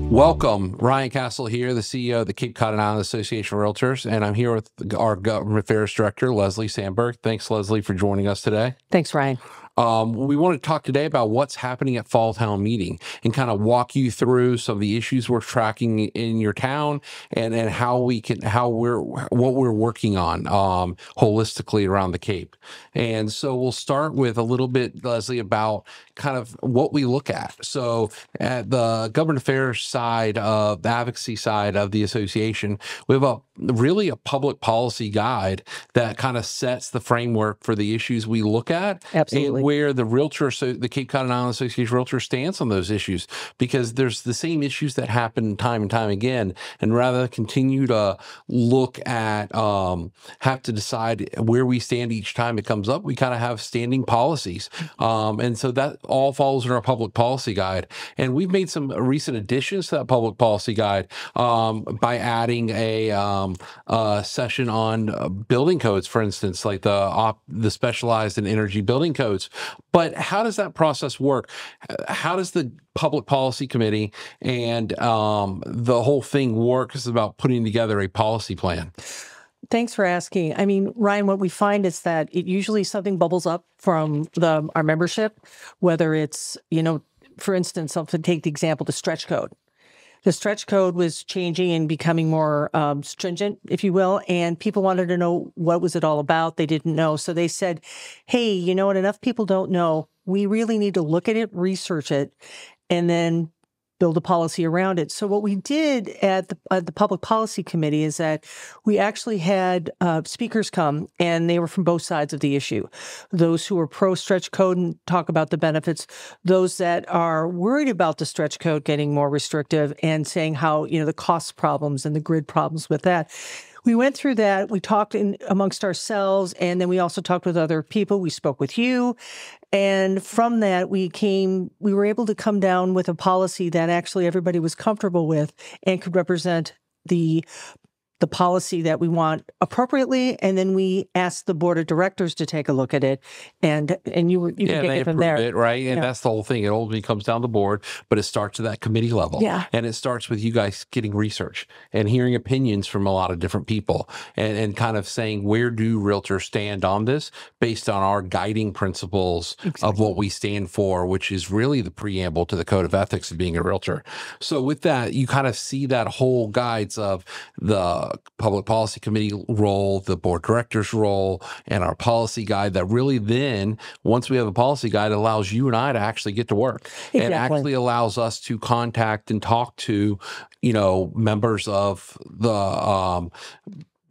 Welcome. Ryan Castle here, the CEO of the Cape Cod and Island Association of Realtors, and I'm here with our Government Affairs Director, Leslie Sandberg. Thanks, Leslie, for joining us today. Thanks, Ryan. We want to talk today about what's happening at Fall Town Meeting and kind of walk you through some of the issues we're tracking in your town and what we're working on holistically around the Cape. And so we'll start with a little bit, Leslie, about kind of what we look at. So at the government affairs side of the advocacy side of the association, we have really a public policy guide that kind of sets the framework for the issues we look at. Absolutely. And where the Cape Cod and Island Association of Realtors stands on those issues, because there's the same issues that happen time and time again. And rather than continue to look at, have to decide where we stand each time it comes up, we kind of have standing policies. And so that all falls in our public policy guide. And we've made some recent additions to that public policy guide by adding a session on building codes, for instance, like the specialized in energy building codes. But how does that process work? How does the Public Policy Committee and the whole thing work? It's about putting together a policy plan. Thanks for asking. I mean, Ryan, what we find is that it usually something bubbles up from our membership, whether it's, for instance, I'll take the example, the stretch code. The stretch code was changing and becoming more stringent, if you will, and people wanted to know what was it all about. They didn't know. So they said, hey, you know what? Enough people don't know. We really need to look at it, research it, and then build a policy around it. So what we did at the Public Policy Committee is that we actually had speakers come, and they were from both sides of the issue. Those who were pro-stretch code and talk about the benefits, those that are worried about the stretch code getting more restrictive and saying how, the cost problems and the grid problems with that. We went through that. We talked amongst ourselves, and then we also talked with other people. We spoke with you. And from that, we were able to come down with a policy that actually everybody was comfortable with and could represent the policy that we want appropriately, and then we asked the board of directors to take a look at it, and you can get it from there, it, right? And that's the whole thing. It ultimately comes down to the board, but it starts at that committee level, and it starts with you guys getting research and hearing opinions from a lot of different people, and kind of saying, where do realtors stand on this based on our guiding principles of what we stand for, which is really the preamble to the code of ethics of being a realtor. So with that, you kind of see that whole guides of the Public Policy Committee role, the board director's role, and our policy guide that really then, once we have a policy guide, allows you and I to actually get to work. It actually allows us to contact and talk to, members of the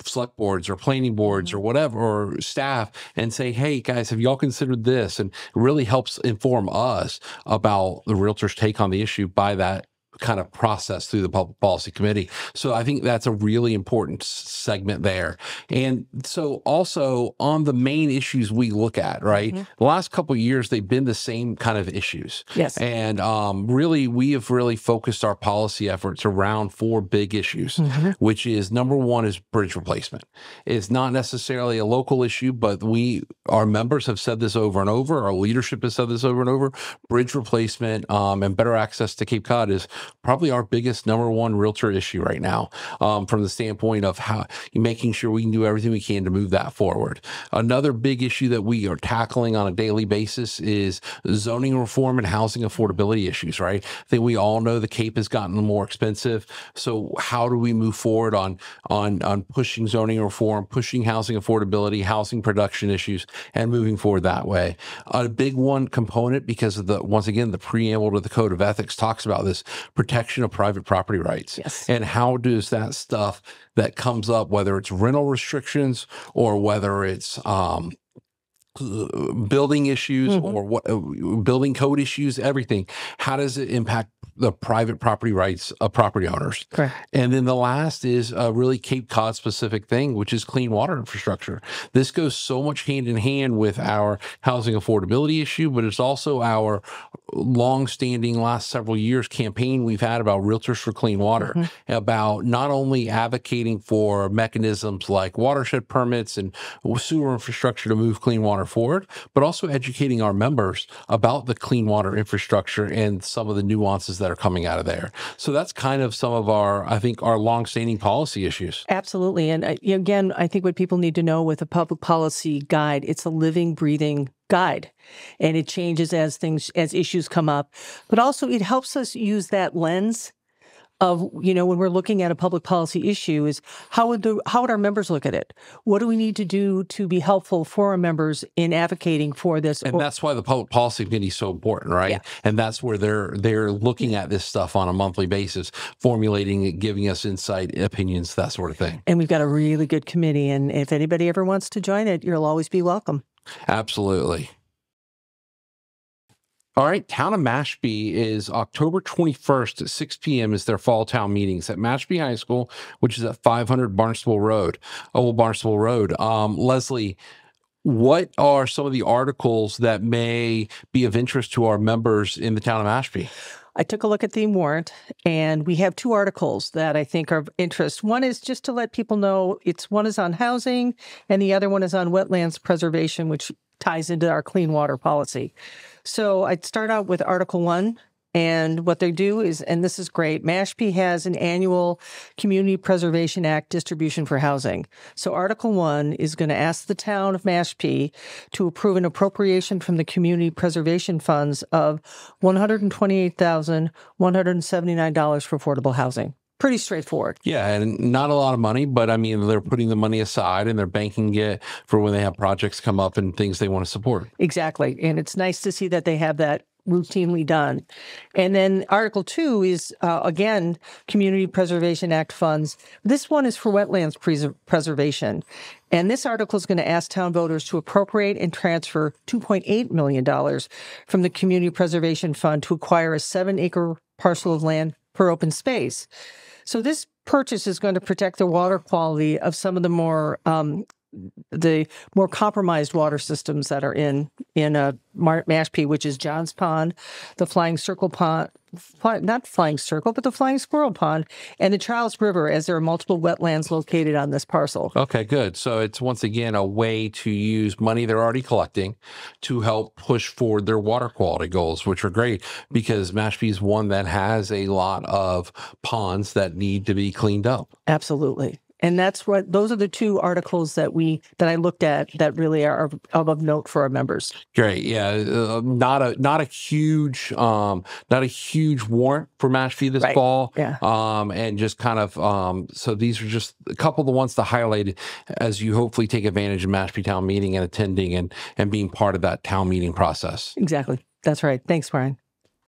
select boards or planning boards or whatever, or staff, and say, hey guys, have y'all considered this? And it really helps inform us about the realtor's take on the issue by that kind of process through the Public Policy Committee. So I think that's a really important segment there. And so also on the main issues we look at, right? The last couple of years, they've been the same kind of issues. Yes. And really, we have really focused our policy efforts around 4 big issues, which is number 1 is bridge replacement. It's not necessarily a local issue, but our members have said this over and over. Our leadership has said this over and over. Bridge replacement and better access to Cape Cod is probably our biggest number 1 realtor issue right now, from the standpoint of how making sure we can do everything we can to move that forward. Another big issue that we are tackling on a daily basis is zoning reform and housing affordability issues, right? I think we all know the Cape has gotten more expensive. So how do we move forward on pushing zoning reform, pushing housing affordability, housing production issues, and moving forward that way? A big one component, because of once again, the preamble to the Code of Ethics talks about this, protection of private property rights. Yes. And how does that stuff that comes up, whether it's rental restrictions or whether it's building issues or building code issues, everything, how does it impact the private property rights of property owners. Correct. And then the last is a really Cape Cod specific thing, which is clean water infrastructure. This goes so much hand in hand with our housing affordability issue, but it's also our long-standing last several years campaign we've had about Realtors for Clean Water, about not only advocating for mechanisms like watershed permits and sewer infrastructure to move clean water forward, but also educating our members about the clean water infrastructure and some of the nuances that are coming out of there. So that's kind of some of our, I think, our long-standing policy issues. Absolutely. And again, I think what people need to know with a public policy guide, it's a living, breathing guide, and it changes as issues come up. But also it helps us use that lens of, when we're looking at a public policy issue, is how would our members look at it? What do we need to do to be helpful for our members in advocating for this? And that's why the public policy committee is so important, right? Yeah. And that's where they're looking at this stuff on a monthly basis, formulating it, giving us insight, opinions, that sort of thing. And we've got a really good committee. And if anybody ever wants to join it, you'll always be welcome. Absolutely. All right, Town of Mashpee is October 21st at 6 p.m. is their fall town meetings at Mashpee High School, which is at 500 Barnstable Road, Old Barnstable Road. Leslie, what are some of the articles that may be of interest to our members in the Town of Mashpee? I took a look at the warrant, and we have two articles that I think are of interest. One is just to let people know, one is on housing, and the other one is on wetlands preservation, which ties into our clean water policy. So I'd start out with Article 1, and what they do is, and this is great, Mashpee has an annual Community Preservation Act distribution for housing. So Article 1 is going to ask the town of Mashpee to approve an appropriation from the Community Preservation Funds of $128,179 for affordable housing. Pretty straightforward. Yeah, and not a lot of money, but I mean, they're putting the money aside and they're banking it for when they have projects come up and things they want to support. Exactly. And it's nice to see that they have that routinely done. And then Article 2 is, again, Community Preservation Act funds. This one is for wetlands preservation. And this article is going to ask town voters to appropriate and transfer $2.8 million from the Community Preservation Fund to acquire a 7-acre parcel of land for open space. So this purchase is going to protect the water quality of some of the more compromised water systems that are in Mashpee, which is John's Pond, the Flying Circle Pond, not Flying Circle, but the Flying Squirrel Pond, and the Charles River, as there are multiple wetlands located on this parcel. Okay, good. So it's once again a way to use money they're already collecting to help push forward their water quality goals, which are great because Mashpee is one that has a lot of ponds that need to be cleaned up. Absolutely. And those are the two articles that I looked at that really are of note for our members. Great. Yeah. Not a huge warrant for Mashpee this fall. Yeah. And just kind of, so these are just a couple of the ones to highlight as you hopefully take advantage of Mashpee Town Meeting and attending and being part of that town meeting process. Exactly. That's right. Thanks, Brian.